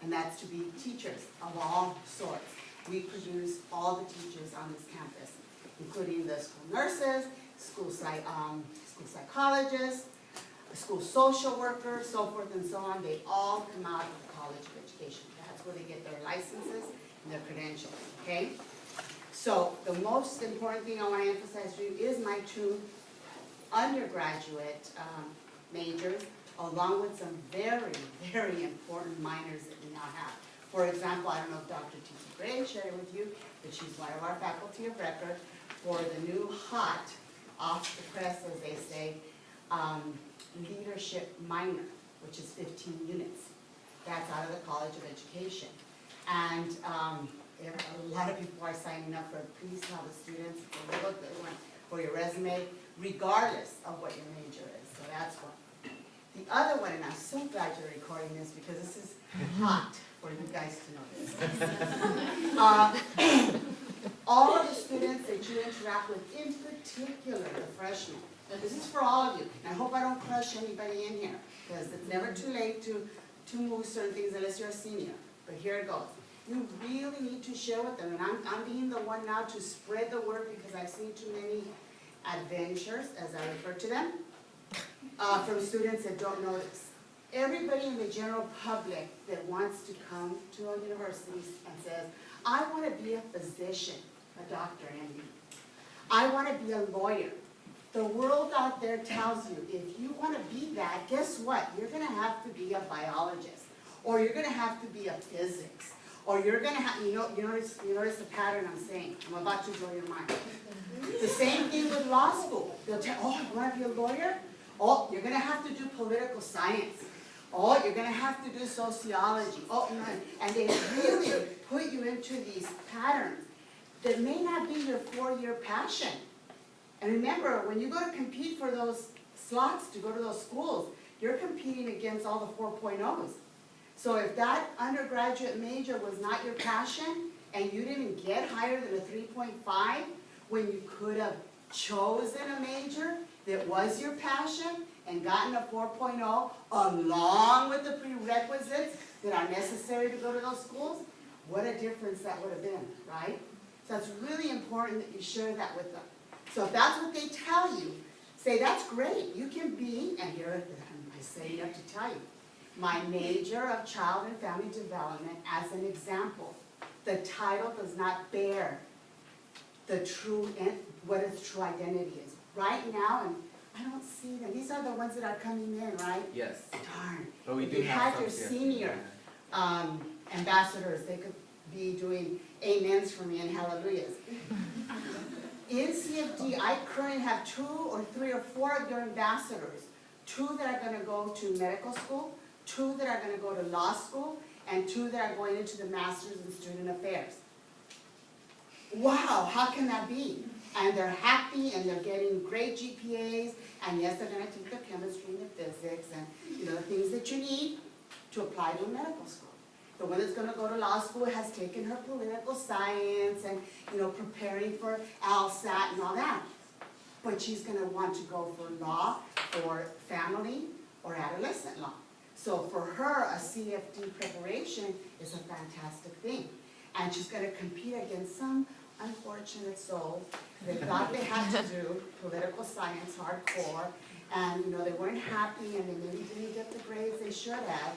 and that's to be teachers of all sorts. We produce all the teachers on this campus, including the school nurses, school psychologists, school social workers, so forth and so on. They all come out of the College of Education. That's where they get their licenses and their credentials, okay? So the most important thing I want to emphasize to you is my two undergraduate majors, along with some very, very important minors that we now have. For example, I don't know if Dr. Titi Gray shared it with you, but she's one of our faculty of record for the new hot, off the press, as they say, leadership minor, which is 15 units. That's out of the College of Education. And a lot of people are signing up for it. Please tell the students, it's a real good one for your resume, regardless of what your major is. So that's one. The other one, and I'm so glad you're recording this because this is hot for you guys to know this. All of the students that you interact with, in particular the freshmen, and this is for all of you, and I hope I don't crush anybody in here, because it's never too late to move certain things unless you're a senior, but here it goes. You really need to share with them, and I'm being the one now to spread the word because I've seen too many adventures, as I refer to them, from students that don't know this. Everybody in the general public that wants to come to a university and says, I want to be a physician, a doctor, MD. I want to be a lawyer. The world out there tells you, if you want to be that, guess what? You're going to have to be a biologist, or you're going to have to be a physics, or you're going to have, you notice the pattern I'm saying. I'm about to blow your mind. The same thing with law school. They'll tell, oh, you want to be a lawyer? Oh, you're going to have to do political science. Oh, you're going to have to do sociology. Oh, no. And they really put you into these patterns that may not be your four-year passion. And remember, when you go to compete for those slots to go to those schools, you're competing against all the 4.0s. So if that undergraduate major was not your passion, and you didn't get higher than a 3.5, when you could have chosen a major that was your passion and gotten a 4.0 along with the prerequisites that are necessary to go to those schools, what a difference that would have been, right? So it's really important that you share that with them. So if that's what they tell you, say, that's great. You can be, and here I say up to tell you, my major of child and family development as an example. The title does not bear the true, what its true identity is. Right now, and I don't see them. These are the ones that are coming in, right? Yes. Darn. But we if do you have had your some, senior ambassadors, they could be doing amens for me and hallelujahs. In CFD, I currently have 2 or 3 or 4 of your ambassadors. 2 that are going to go to medical school, 2 that are going to go to law school, and 2 that are going into the Masters in Student Affairs. Wow, how can that be? And they're happy, and they're getting great GPAs, and yes, they're going to take the chemistry and the physics, and the things that you need to apply to medical school. The one that's going to go to law school has taken her political science and, preparing for LSAT and all that. But she's going to want to go for law, for family, or adolescent law. So for her, a CFD preparation is a fantastic thing. And she's going to compete against some unfortunate souls that thought they had to do political science hardcore, and they weren't happy, and they maybe didn't get the grades they should have.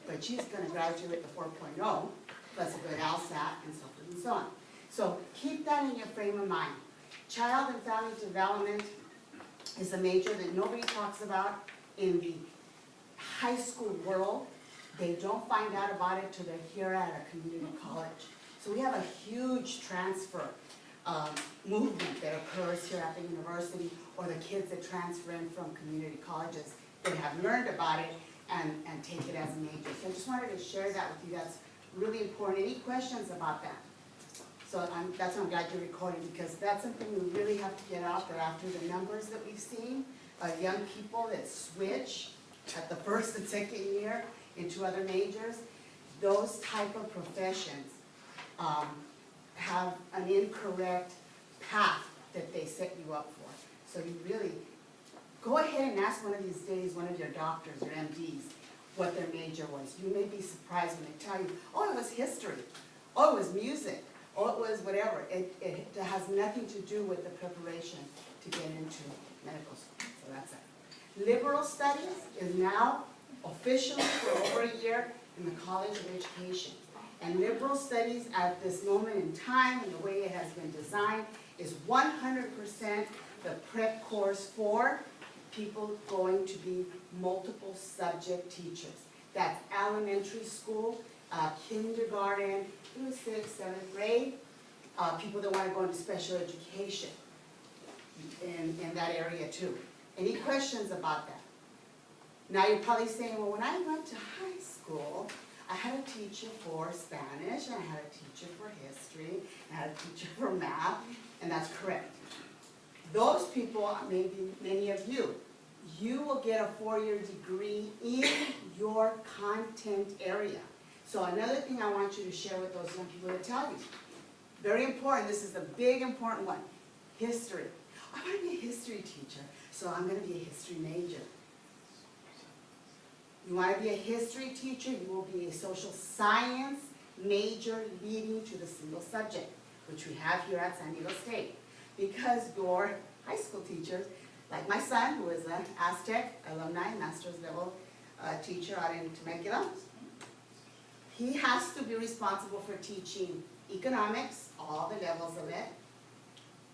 But she's going to graduate the 4.0, plus a good LSAT, and so forth and so on. So keep that in your frame of mind. Child and family development is a major that nobody talks about in the high school world. They don't find out about it till they're here at a community college. So we have a huge transfer movement that occurs here at the university, or the kids that transfer in from community colleges that have learned about it and take it as a major. So I just wanted to share that with you. That's really important. Any questions about that? So that's why I'm glad you're recording, because that's something we really have to get out there after the numbers that we've seen of young people that switch at the first and second year into other majors. Those type of professions have an incorrect path that they set you up for. So you really go ahead and ask one of these days, one of your doctors or MDs, what their major was. You may be surprised when they tell you, oh, it was history, oh, it was music, oh, it was whatever. It has nothing to do with the preparation to get into medical school, so that's it. Liberal studies is now officially for over a year in the College of Education. And liberal studies at this moment in time, and the way it has been designed, is 100% the prep course for people going to be multiple subject teachers. That's elementary school, kindergarten, through 6th, 7th grade, people that want to go into special education in that area too. Any questions about that? Now you're probably saying, well, when I went to high school, I had a teacher for Spanish, and I had a teacher for history, and I had a teacher for math, and that's correct. Those people, maybe many of you, you will get a 4-year degree in your content area. So another thing I want you to share with those young people to tell you, very important, this is the big important one, history. I want to be a history teacher, so I'm going to be a history major. You want to be a history teacher, you will be a social science major leading to the single subject, which we have here at San Diego State. Because your high school teachers, like my son, who is an Aztec alumni, master's level teacher out in Temecula, he has to be responsible for teaching economics, all the levels of it,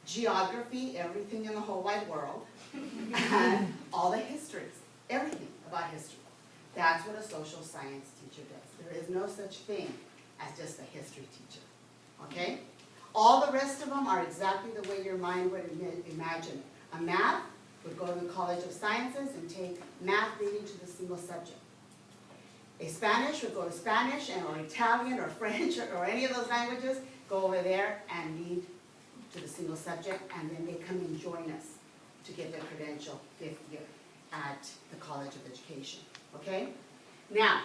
geography, everything in the whole wide world, and all the histories, everything about history. That's what a social science teacher does. There is no such thing as just a history teacher, okay? All the rest of them are exactly the way your mind would imagine. A math would go to the College of Sciences and take math leading to the single subject. A Spanish would go to Spanish, or Italian, or French, or any of those languages, go over there and lead to the single subject, and then they come and join us to get their credential 5th year at the College of Education. Okay? Now,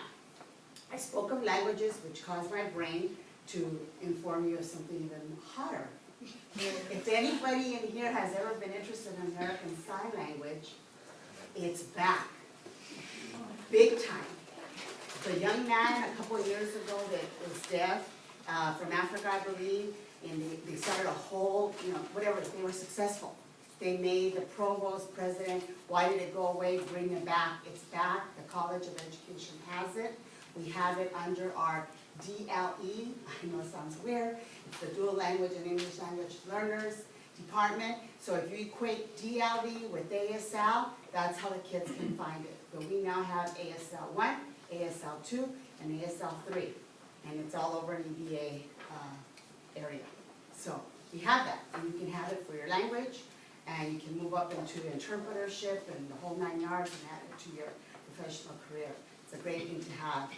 I spoke of languages, which caused my brain to inform you of something even hotter. If anybody in here has ever been interested in American Sign Language, it's back. Big time. The young man a couple of years ago that was deaf, from Africa, I believe, and they started a whole, whatever, they were successful. They made the provost president. Why did it go away? Bring it back. It's back. The College of Education has it. We have it under our DLE. I know it sounds weird. It's the Dual Language and English Language Learners Department. So if you equate DLE with ASL, that's how the kids can find it. But we now have ASL 1, ASL 2, and ASL 3. And it's all over an EBA area. So we have that. And you can have it for your language. And you can move up into interpretership and the whole 9 yards and add it to your professional career. It's a great thing to have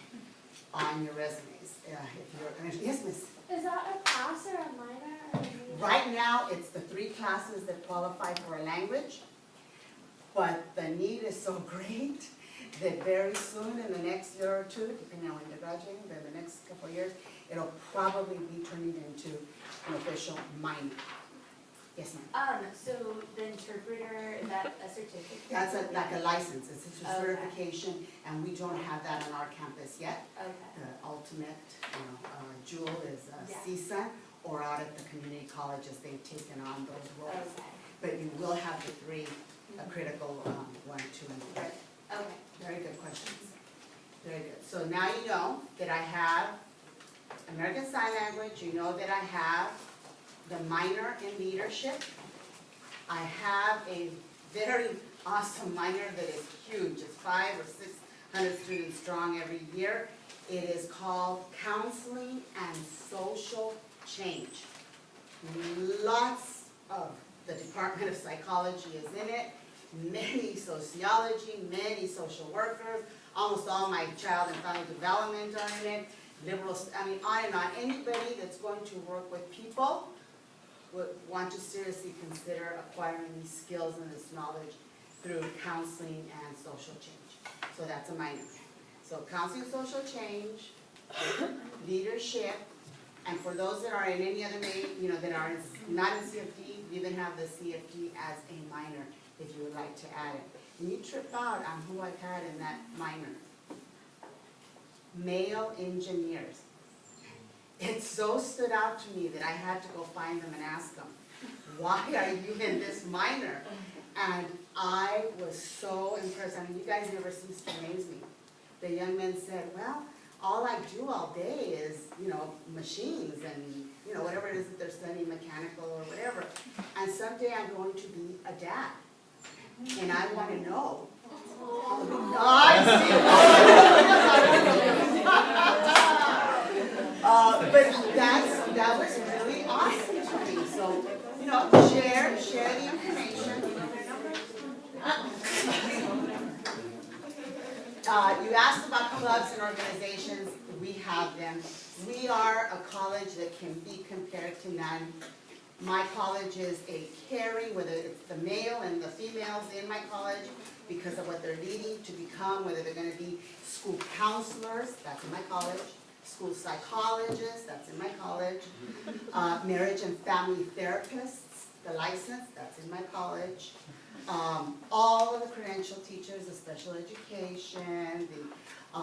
on your resumes. Yes, miss? Is that a class or a minor? Or Right now, it's the 3 classes that qualify for a language. But the need is so great that very soon, in the next year or two, depending on when you're graduating, but in the next couple of years, it'll probably be turning into an official minor. Yes, ma'am. So the interpreter, is that a certificate? That's like a license, it's a Okay. certification, and we don't have that on our campus yet. Okay. The ultimate jewel is Yeah. CSUN, or out at the community colleges, they've taken on those roles. Okay. But you will have the 3 critical 1, 2, and 3. Okay. Very good questions. Very good. So now you know that I have American Sign Language, you know that I have the minor in leadership. I have a very awesome minor that is huge. It's 500 or 600 students strong every year. It is called Counseling and Social Change. Lots of the Department of Psychology is in it, many sociology, many social workers, almost all my child and family development are in it, liberals, on and on. Anybody that's going to work with people would want to seriously consider acquiring these skills and this knowledge through counseling and social change. So that's a minor. So counseling, social change, leadership, and for those that are in any other that are not in CFD, you even have the CFD as a minor if you would like to add it. And you trip out on who I've had in that minor. male engineers. It so stood out to me that I had to go find them and ask them, why are you in this minor? And I was so impressed. I mean, you guys never cease to amaze me. The young men said, well, all I do all day is, you know, machines and, you know, whatever it is that they're studying, mechanical or whatever. And someday I'm going to be a dad. And I want to know. But that was really awesome to me. So, you know, share the information. You asked about clubs and organizations. We have them. We are a college that can be compared to none. My college is a carry, whether it's the male and the females in my college, because of what they're leading to become, whether they're going to be school counselors, that's in my college, school psychologists, that's in my college, marriage and family therapists, the license, that's in my college, all of the credential teachers, the special education, the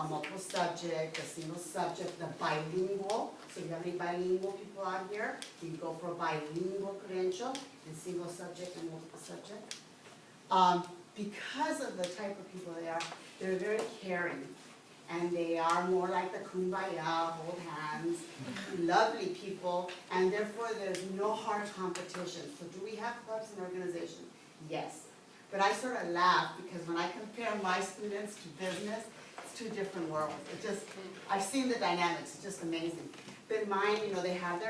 multiple subject, the single subject, the bilingual. So if you have any bilingual people out here, you go for a bilingual credential in single subject and multiple subject. Because of the type of people they are, they're very caring. And they are more like the kumbaya, hold hands, lovely people, and therefore there's no hard competition. So do we have clubs and organizations? Yes. But I sort of laugh because when I compare my students to business, it's two different worlds. It just, I've seen the dynamics, it's just amazing. But mine, you know, they have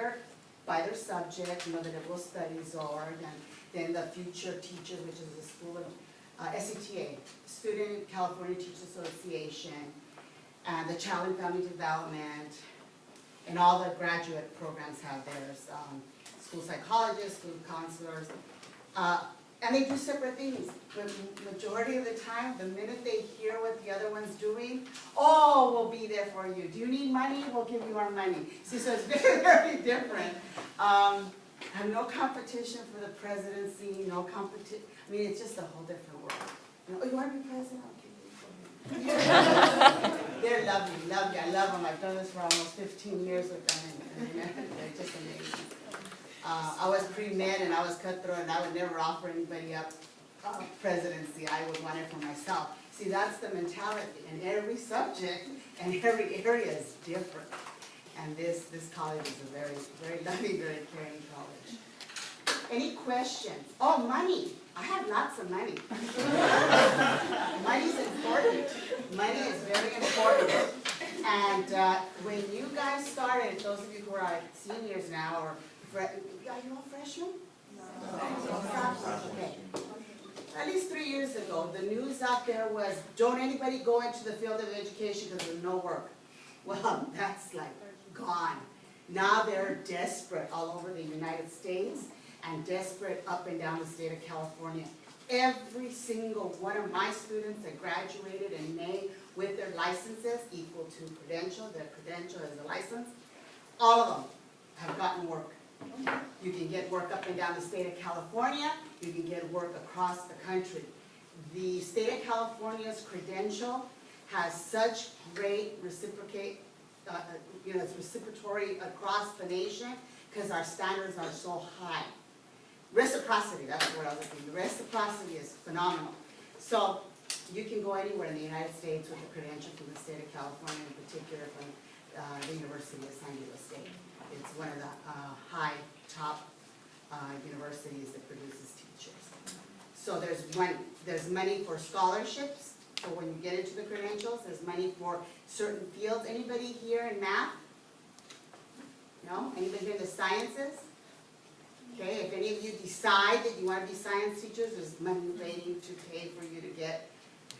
by their subject, you know, the liberal studies org, and then the future teachers, which is the school of SCTA, Student California Teachers Association, and the Child and Family Development, and all the graduate programs have theirs, school psychologists, school counselors, and they do separate things. But majority of the time, the minute they hear what the other one's doing, oh, we'll be there for you. Do you need money? We'll give you our money. See, so it's very, very different. I have no competition for the presidency, no competition. I mean, it's just a whole different world. You know, oh, you want to be president? They're lovely, lovely. I love them. I've done this for almost 15 years with them, and they're just amazing. I was pre-med and I was cutthroat, and I would never offer anybody up presidency. I would want it for myself. See, that's the mentality, and every subject and every area is different. And this college is a very, very lovely, very caring college. Any questions? Oh, money. I have lots of money. Money is important. Money is very important. And when you guys started, those of you who are seniors now, or are you all freshmen? No. Okay. At least 3 years ago, the news out there was, don't anybody go into the field of education because there's no work. Well, that's like gone. Now they're desperate all over the United States and desperate up and down the state of California. Every single one of my students that graduated in May with their licenses equal to credential, their credential is a license, all of them have gotten work. You can get work up and down the state of California, you can get work across the country. The state of California's credential has such great it's reciprocatory across the nation because our standards are so high. Reciprocity, that's what I was looking for. The reciprocity is phenomenal. So you can go anywhere in the United States with a credential from the state of California, in particular from the University of San Diego State. It's one of the top universities that produces teachers. So there's money. There's money for scholarships. So when you get into the credentials, there's money for certain fields. Anybody here in math? No? Anybody here in the sciences? Okay, if any of you decide that you want to be science teachers, there's money waiting to pay for you to get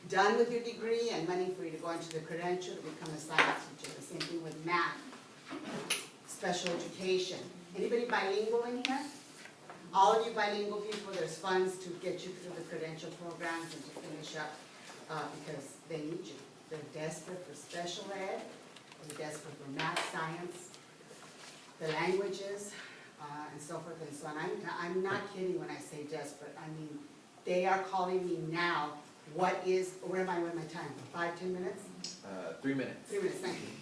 done with your degree and money for you to go into the credential to become a science teacher. The same thing with math, special education. Anybody bilingual in here? All of you bilingual people, there's funds to get you through the credential programs and to finish up because they need you. They're desperate for special ed, they're desperate for math, science, the languages, and so forth and so on. I'm not kidding when I say desperate. I mean, they are calling me now where am I with my time? 5, 10 minutes? 3 minutes. 3 minutes, thank you.